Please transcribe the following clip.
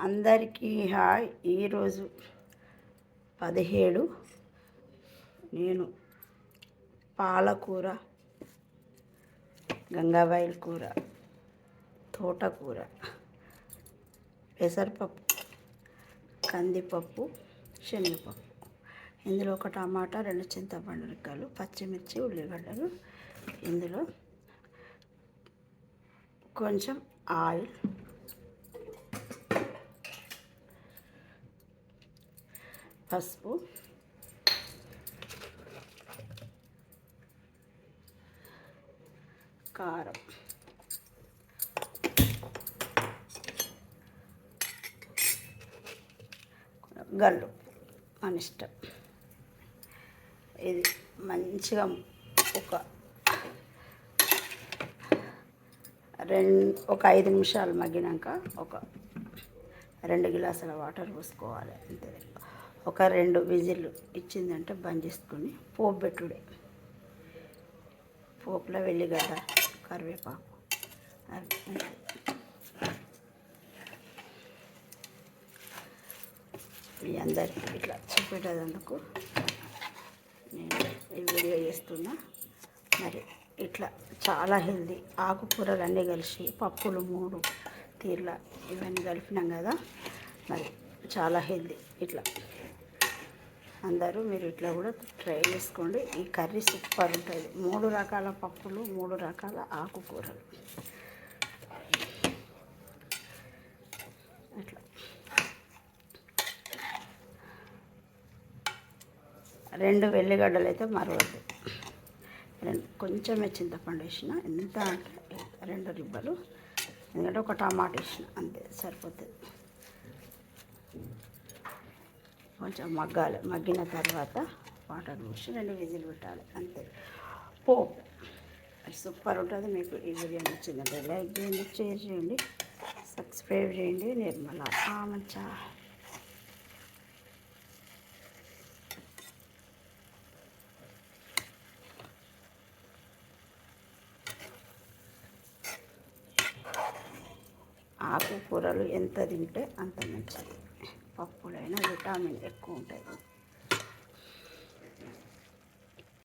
అందరికీ హాయ్. ఈరోజు 17 నేను పాలకూర, గంగావాయిల్ కూర, తోటకూర, పెసరపప్పు, కందిపప్పు, శనగపప్పు, ఇందులో ఒక టమాటా, 2 చింతపండు రెక్కలు, పచ్చిమిర్చి, ఉల్లిగడ్డలు, ఇందులో కొంచెం ఆయిల్, పసుపు, కారం, గల్లు మన ఇష్టం. ఇది మంచిగా ఒక 5 నిమిషాలు మగ్గినాక ఒక 2 గ్లాసుల వాటర్ పోసుకోవాలి. అంతే. ఒక 2 విజిల్లు ఇచ్చిందంటే బంద్ చేసుకొని పోపు పెట్టుడే. పోపులో వెల్లిగడ్డ, కరివేపాకు, మీ అందరికీ ఇట్లా చూపెట్టేందుకు నేను ఈ వీడియో చేస్తున్నా. మరి ఇట్లా చాలా హెల్దీ ఆకుకూరలు అన్నీ కలిసి పప్పులు 3 తీర్ల ఇవన్నీ కలిపినాం కదా, మరి చాలా హెల్దీ. ఇట్లా అందరూ మీరు ఇట్లా కూడా ట్రై చేసుకోండి. ఈ కర్రీ సూపర్ ఉంటుంది. 3 రకాల పప్పులు, 3 రకాల ఆకుకూరలు. అట్లా 2 వెల్లిగడ్డలు అయితే మరవద్దు. కొంచెమే చింతపండు వేసిన. ఎంత అంటే 2 రిబ్బలు, ఎందుకంటే ఒక టమాటా వేసిన, అంతే సరిపోతుంది. కొంచెం మగ్గాలి. మగ్గిన తర్వాత వాటర్ పోసి 2 విజిల్ పెట్టాలి, అంతే. పోపు సూపర్ ఉంటుంది. మీకు ఈ వీడియో నచ్చిందంటే లైక్ చేయండి, షేర్ చేయండి, సబ్స్క్రైబ్ చేయండి. నిర్మల ఆమంచా. ఆకుకూరలు ఎంత తింటే అంత మంచిది. పప్పులైనా విటమిన్ ఎక్కువ ఉంటుంది.